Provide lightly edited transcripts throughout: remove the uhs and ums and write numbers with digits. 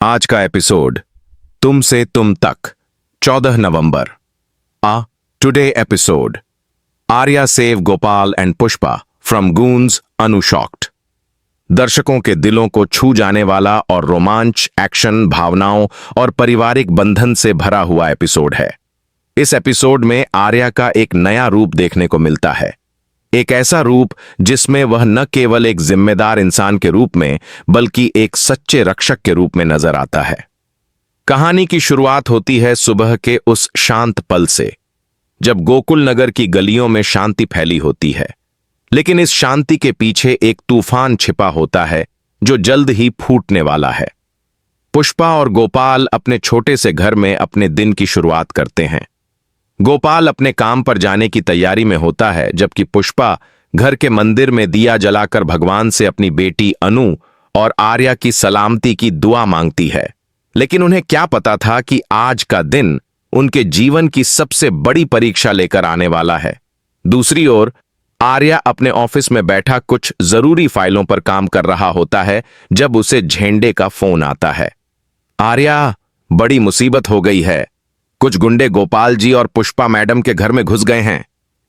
आज का एपिसोड तुमसे तुम तक 14 नवंबर। Today episode Arya save Gopal and Pushpa from goons unshocked. दर्शकों के दिलों को छू जाने वाला और रोमांच, एक्शन, भावनाओं और पारिवारिक बंधन से भरा हुआ एपिसोड है। इस एपिसोड में आर्या का एक नया रूप देखने को मिलता है, एक ऐसा रूप जिसमें वह न केवल एक जिम्मेदार इंसान के रूप में बल्कि एक सच्चे रक्षक के रूप में नजर आता है। कहानी की शुरुआत होती है सुबह के उस शांत पल से, जब गोकुल नगर की गलियों में शांति फैली होती है। लेकिन इस शांति के पीछे एक तूफान छिपा होता है जो जल्द ही फूटने वाला है। पुष्पा और गोपाल अपने छोटे से घर में अपने दिन की शुरुआत करते हैं। गोपाल अपने काम पर जाने की तैयारी में होता है, जबकि पुष्पा घर के मंदिर में दिया जलाकर भगवान से अपनी बेटी अनु और आर्या की सलामती की दुआ मांगती है। लेकिन उन्हें क्या पता था कि आज का दिन उनके जीवन की सबसे बड़ी परीक्षा लेकर आने वाला है। दूसरी ओर आर्या अपने ऑफिस में बैठा कुछ जरूरी फाइलों पर काम कर रहा होता है जब उसे झेंडे का फोन आता है। आर्या, बड़ी मुसीबत हो गई है। कुछ गुंडे गोपाल जी और पुष्पा मैडम के घर में घुस गए हैं।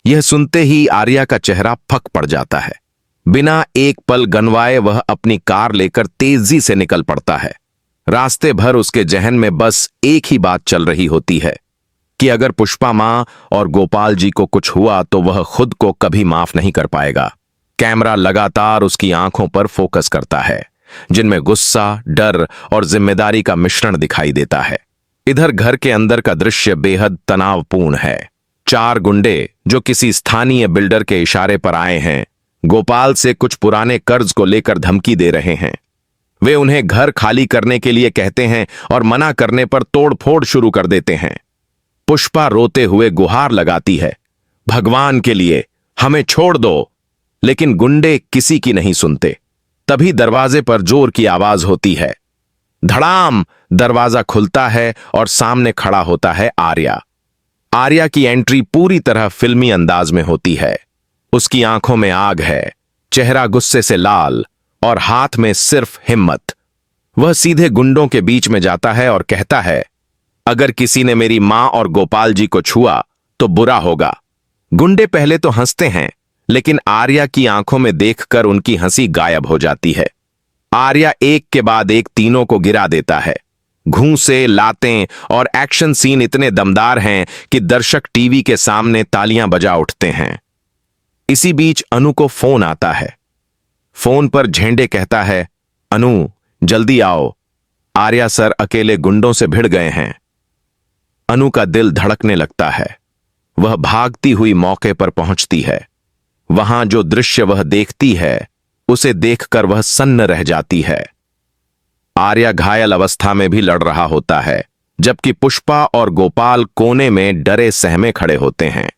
यह सुनते ही आर्या का चेहरा फक पड़ जाता है। बिना एक पल गनवाए वह अपनी कार लेकर तेजी से निकल पड़ता है। रास्ते भर उसके जहन में बस एक ही बात चल रही होती है कि अगर पुष्पा मां और गोपाल जी को कुछ हुआ तो वह खुद को कभी माफ नहीं कर पाएगा। कैमरा लगातार उसकी आंखों पर फोकस करता है, जिनमें गुस्सा, डर और जिम्मेदारी का मिश्रण दिखाई देता है। इधर घर के अंदर का दृश्य बेहद तनावपूर्ण है। 4 गुंडे जो किसी स्थानीय बिल्डर के इशारे पर आए हैं, गोपाल से कुछ पुराने कर्ज को लेकर धमकी दे रहे हैं। वे उन्हें घर खाली करने के लिए कहते हैं और मना करने पर तोड़फोड़ शुरू कर देते हैं। पुष्पा रोते हुए गुहार लगाती है, भगवान के लिए हमें छोड़ दो। लेकिन गुंडे किसी की नहीं सुनते। तभी दरवाजे पर जोर की आवाज होती है। धड़ाम, दरवाजा खुलता है और सामने खड़ा होता है आर्या। आर्या की एंट्री पूरी तरह फिल्मी अंदाज में होती है। उसकी आंखों में आग है, चेहरा गुस्से से लाल और हाथ में सिर्फ हिम्मत। वह सीधे गुंडों के बीच में जाता है और कहता है, अगर किसी ने मेरी मां और गोपाल जी को छुआ तो बुरा होगा। गुंडे पहले तो हंसते हैं, लेकिन आर्या की आंखों में देखकर उनकी हंसी गायब हो जाती है। आर्या एक के बाद एक तीनों को गिरा देता है। घूंसे, लातें और एक्शन सीन इतने दमदार हैं कि दर्शक टीवी के सामने तालियां बजा उठते हैं। इसी बीच अनु को फोन आता है। फोन पर झेंडे कहता है, अनु जल्दी आओ, आर्या सर अकेले गुंडों से भिड़ गए हैं। अनु का दिल धड़कने लगता है। वह भागती हुई मौके पर पहुंचती है। वहां जो दृश्य वह देखती है उसे देखकर वह सन्न रह जाती है। आर्या घायल अवस्था में भी लड़ रहा होता है, जबकि पुष्पा और गोपाल कोने में डरे सहमे खड़े होते हैं।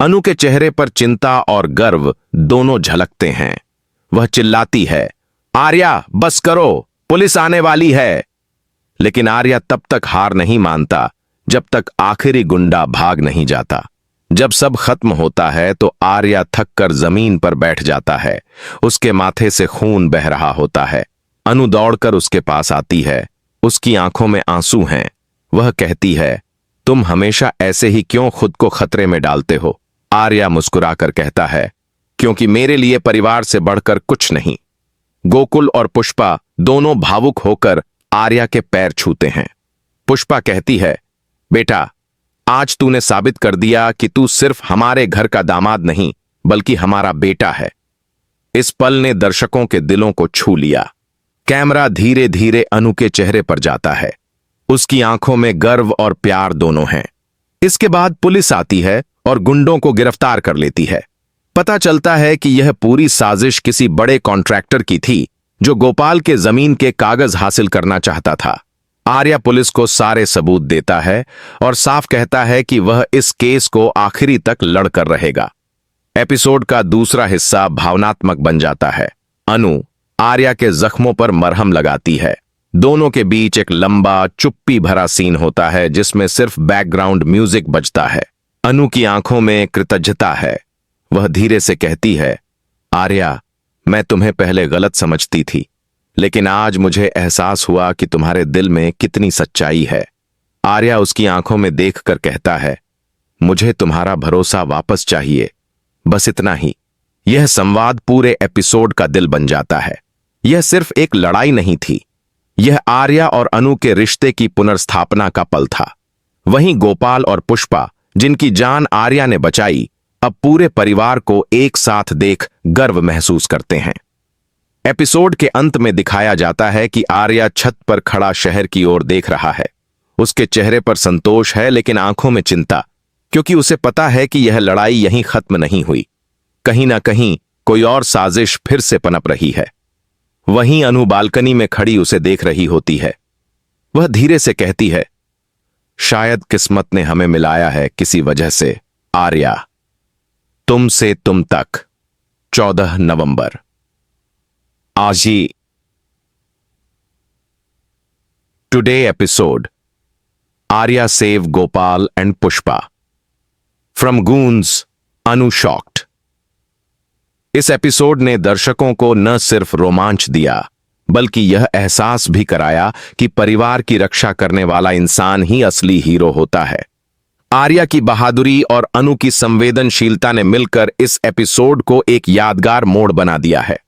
अनु के चेहरे पर चिंता और गर्व दोनों झलकते हैं। वह चिल्लाती है, आर्या बस करो, पुलिस आने वाली है। लेकिन आर्या तब तक हार नहीं मानता जब तक आखिरी गुंडा भाग नहीं जाता। जब सब खत्म होता है तो आर्या थक कर जमीन पर बैठ जाता है। उसके माथे से खून बह रहा होता है। अनु दौड़कर उसके पास आती है। उसकी आंखों में आंसू हैं। वह कहती है, तुम हमेशा ऐसे ही क्यों खुद को खतरे में डालते हो? आर्या मुस्कुराकर कहता है, क्योंकि मेरे लिए परिवार से बढ़कर कुछ नहीं। गोकुल और पुष्पा दोनों भावुक होकर आर्या के पैर छूते हैं। पुष्पा कहती है, बेटा आज तूने साबित कर दिया कि तू सिर्फ हमारे घर का दामाद नहीं बल्कि हमारा बेटा है। इस पल ने दर्शकों के दिलों को छू लिया। कैमरा धीरे धीरे अनु के चेहरे पर जाता है। उसकी आंखों में गर्व और प्यार दोनों हैं। इसके बाद पुलिस आती है और गुंडों को गिरफ्तार कर लेती है। पता चलता है कि यह पूरी साजिश किसी बड़े कॉन्ट्रैक्टर की थी जो गोपाल के जमीन के कागज हासिल करना चाहता था। आर्या पुलिस को सारे सबूत देता है और साफ कहता है कि वह इस केस को आखिरी तक लड़कर रहेगा। एपिसोड का दूसरा हिस्सा भावनात्मक बन जाता है। अनु आर्या के जख्मों पर मरहम लगाती है। दोनों के बीच एक लंबा, चुप्पी भरा सीन होता है जिसमें सिर्फ बैकग्राउंड म्यूजिक बजता है। अनु की आंखों में कृतज्ञता है। वह धीरे से कहती है, आर्या मैं तुम्हें पहले गलत समझती थी, लेकिन आज मुझे एहसास हुआ कि तुम्हारे दिल में कितनी सच्चाई है। आर्या उसकी आंखों में देखकर कहता है, मुझे तुम्हारा भरोसा वापस चाहिए, बस इतना ही। यह संवाद पूरे एपिसोड का दिल बन जाता है। यह सिर्फ एक लड़ाई नहीं थी, यह आर्या और अनु के रिश्ते की पुनर्स्थापना का पल था। वहीं गोपाल और पुष्पा, जिनकी जान आर्या ने बचाई, अब पूरे परिवार को एक साथ देख गर्व महसूस करते हैं। एपिसोड के अंत में दिखाया जाता है कि आर्या छत पर खड़ा शहर की ओर देख रहा है। उसके चेहरे पर संतोष है, लेकिन आंखों में चिंता, क्योंकि उसे पता है कि यह लड़ाई यहीं खत्म नहीं हुई। कहीं ना कहीं कोई और साजिश फिर से पनप रही है। वहीं अनु बालकनी में खड़ी उसे देख रही होती है। वह धीरे से कहती है, शायद किस्मत ने हमें मिलाया है किसी वजह से। आर्या, तुम से तुम तक, 14 नवंबर। आज ही today episode, Arya save Gopal and Pushpa from goons Anu shocked. इस एपिसोड ने दर्शकों को न सिर्फ रोमांच दिया, बल्कि यह एहसास भी कराया कि परिवार की रक्षा करने वाला इंसान ही असली हीरो होता है। आर्या की बहादुरी और अनु की संवेदनशीलता ने मिलकर इस एपिसोड को एक यादगार मोड़ बना दिया है।